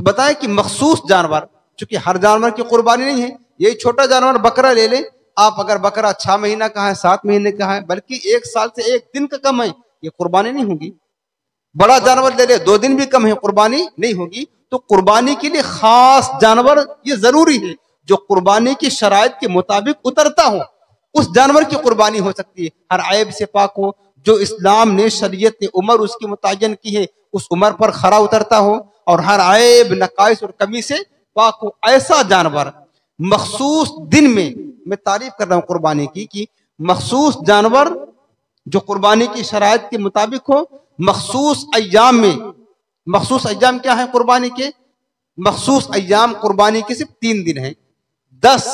تو بتائیں کہ مخصوص جانور، چونکہ ہر جانور کی قربانی نہیں ہے، یہی چھوٹا جانور بکرا لے لیں آپ، اگر بکرا 6 مہینہ کا ہے، 7 مہینے کا ہے، بلکہ 1 سال سے 1 دن کا کم ہے، یہ قربانی نہیں ہوگی۔ بڑا جانور لے لے 2 دن بھی کم ہے، قربانی نہیں ہوگی۔ تو قربانی کے لیے خاص جانور یہ ضروری ہے جو قربانی کی شرائط کے مطابق اترتا ہو، اس جانور کی قربانی ہو سکتی ہے، ہر عیب سے پاک ہو، جو اسلام نے شریعت نے عمر اس کی متعین کی ہے اس عمر پر کھرا اترتا ہو، اور ہر عیب نقائص اور کمی سے پاک ہو، ایسا جانور مخصوص دن میں تعریف کر رہا ہوں قربانی کی، کہ مخصوص جانور جو قربانی کی شرائط کے مطابق ہو، مخصوص ایام میں۔ مخصوص ایام کیا ہے قربانی کے؟ مخصوص ایام قربانی کے صرف 3 دن ہیں۔ 10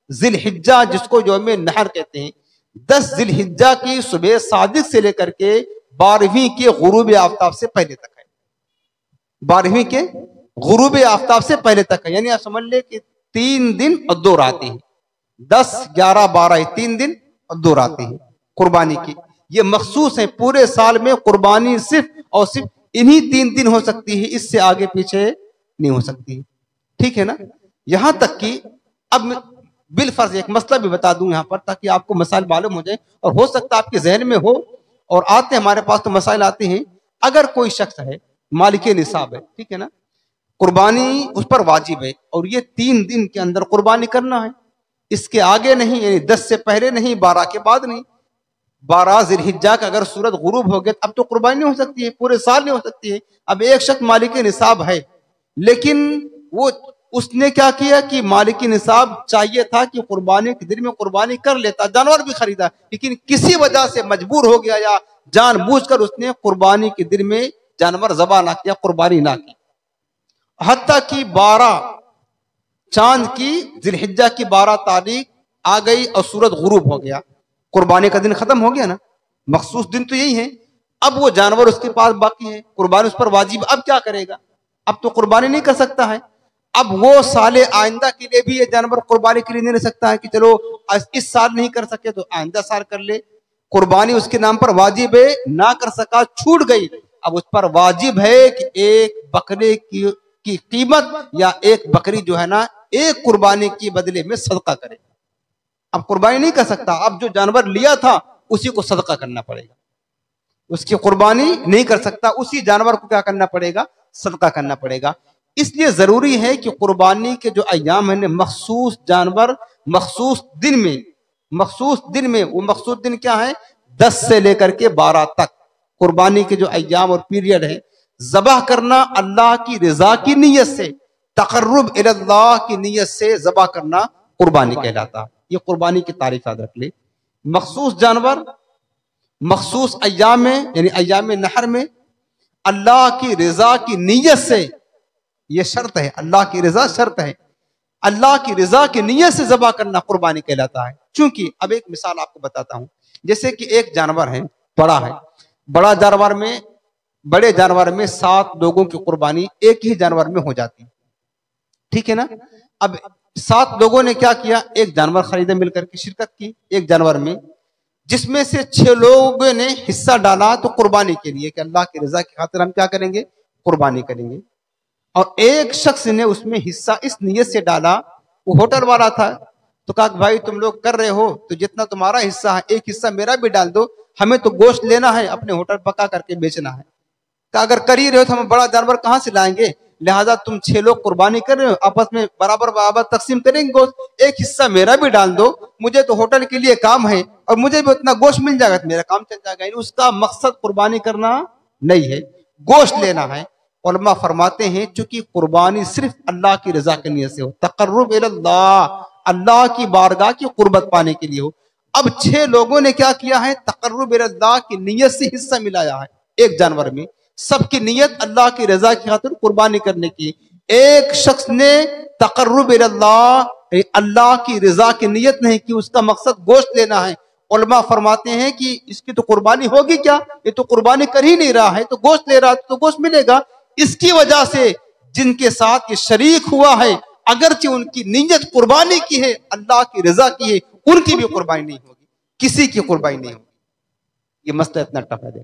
ذی الحجہ جس کو یوم نحر کہتے ہیں، 10 ذی الحجہ کی صبح صادق سے لے کر کے 12ویں کے غروب آفتاب سے پہلے تک ہے، 12ویں کے غروب آفتاب سے پہلے تک ہے، یعنی آپ سمجھ لیں کہ 3 دن اور 2 راتیں ہیں، 10 11 12 3 دن اور 2 راتیں ہیں قربانی کی۔ یہ مخصوص ہیں، پورے سال میں قربانی صرف اور صرف انہی 3 دن ہو سکتی ہے، اس سے آگے پیچھے نہیں ہو سکتی، ٹھیک ہے نا؟ یہاں تک کہ اب بالفرض ایک مسئلہ بھی بتا دوں یہاں پر تاکہ آپ کو مسائل معلوم ہو جائے، اور ہو سکتا آپ کے ذہن میں ہو، اور آتے ہمارے پاس تو مسائل آتے ہیں۔ اگر کوئی شخص ہے مالک نصاب ہے، ٹھیک ہے نا، قربانی اس پر واجب ہے، اور یہ 3 دن کے اندر قربانی کرنا ہے، اس کے آگے نہیں، یعنی 10 سے پہلے نہیں، 12 کے بعد نہیں۔ 12 ذی الحجہ کا اگر سورج غروب ہو گیا اب تو قربانی نہیں ہو سکتی ہے، پورے سال نہیں ہو سکتی ہے۔ اب ایک شخص مالک نصاب ہے، لیکن اس نے کیا کیا کہ مالک نصاب چاہیے تھا کہ قربانی کے دن میں قربانی کر لیتا، جانور بھی خریدا، لیکن کسی وجہ سے مجبور ہو گیا یا جان بوجھ کر اس نے قربانی کے دن میں جانور ذبح نہ کیا، قربانی نہ کی، حتیٰ کہ 12 چاند کی ذی الحجہ کی 12 تاریخ آ گئی اور سورج غروب ہو گیا، قربانی کا دن ختم ہو گیا نا، مخصوص دن تو یہی ہے۔ اب وہ جانور اس کے پاس باقی ہے، قربانی اس پر واجب، اب کیا کرے گا؟ اب تو قربانی نہیں کر سکتا ہے۔ اب وہ سال آئندہ کے لیے بھی یہ جانور قربانی کے لیے نہیں رہ سکتا ہے کہ چلو اس سال نہیں کر سکے تو آئندہ سال کر لے، قربانی اس کے نام پر واجب ہے، نہ کر سکا، چھوٹ گئی، اب اس پر واجب ہے کہ ایک بکرے کی قیمت یا ایک بکری جو ہے نا ایک قربانی کی بدلے میں صدقہ کرے۔ اب قربانی نہیں کر سکتا، اب جو جانور لیا تھا اسی کو صدقہ کرنا پڑے گا، اس کی قربانی نہیں کر سکتا، اسی جانور کو کیا کرنا پڑے گا؟ صدقہ کرنا پڑے گا۔ اس لیے ضروری ہے کہ قربانی کے جو ایام ہیں مخصوص جانور مخصوص دن میں وہ مخصوص دن کیا ہے؟ 10 سے لے کر کے 12 تک قربانی کے جو ایام اور پیریڈ ہے، ذبح کرنا اللہ کی رضا کی نیت سے، تقرب الی اللہ کی نیت سے ذبح کرنا قربانی کہلاتا۔ یہ قربانی کی تعریف یاد رکھ لے۔ مخصوص جانور مخصوص ایام میں، یعنی ایام نحر میں اللہ کی رضا کی نیت سے، یہ شرط ہے، اللہ کی رضا شرط ہے، اللہ کی رضا کی نیت سے ذبح کرنا قربانی کہلاتا ہے۔ چونکہ اب ایک مثال آپ کو بتاتا ہوں، جیسے کہ ایک جانور ہے، بڑا ہے، بڑے جانور میں 7 لوگوں کی قربانی ایک ہی جانور میں ہو جاتی، ٹھیک ہے نا؟ اب 7 لوگوں نے کیا کیا؟ ایک جانور خریدے، مل کر کے شرکت کی ایک جانور میں، جس میں سے 6 لوگوں نے حصہ ڈالا تو قربانی کے لیے کہ اللہ کی رضا کی خاطر ہم کیا کریں گے؟ قربانی کریں گے، اور ایک شخص نے اس میں حصہ اس نیت سے ڈالا، وہ ہوٹل والا تھا، تو کہا کہ بھائی تم لوگ کر رہے ہو تو جتنا تمہارا حصہ ہے ایک حصہ میرا بھی ڈال دو، ہمیں تو گوشت لینا ہے، اپنے ہوٹل پکا کر کے بیچنا ہے۔ کہ اگر کر ہی رہے ہو تو ہم بڑا جانور کہاں سے لائیں گے، لہٰذا تم 6 لوگ قربانی کر رہے ہو، آپس میں برابر تقسیم کریں گے گوشت، ایک حصہ میرا بھی ڈال دو، مجھے تو ہوٹل کے لیے کام ہے اور مجھے بھی اتنا گوشت مل جائے گا تو میرا کام چل جائے گا۔ یعنی اس کا مقصد قربانی کرنا نہیں ہے، گوشت لینا ہے۔ علماء فرماتے ہیں چونکہ قربانی صرف اللہ کی رضا کے نیت سے ہو، تقرب الی اللہ، اللہ کی بارگاہ کی قربت پانے کے لیے ہو۔ اب 6 لوگوں نے کیا کیا ہے؟ تقرب الی اللہ کی نیت سے حصہ ملایا ہے ایک جانور میں، سب کی نیت اللہ کی رضا کی خاطر قربانی کرنے کی۔ ایک شخص نے تقرب الی اللہ کی رضا کی نیت نہیں کی، اس کا مقصد گوشت لینا ہے۔ علماء فرماتے ہیں کہ اس کی تو قربانی ہوگی کیا، یہ تو قربانی کر ہی نہیں رہا ہے، تو گوشت لے رہا ہے تو گوشت ملے گا۔ اس کی وجہ سے جن کے ساتھ یہ شریک ہوا ہے، اگرچہ ان کی نیت قربانی کی ہے، اللہ کی رضا کی ہے، ان کی بھی قربانی نہیں ہوگی، کسی کی قربانی نہیں ہوگی۔ یہ مسئلہ اتنا ٹف ہے۔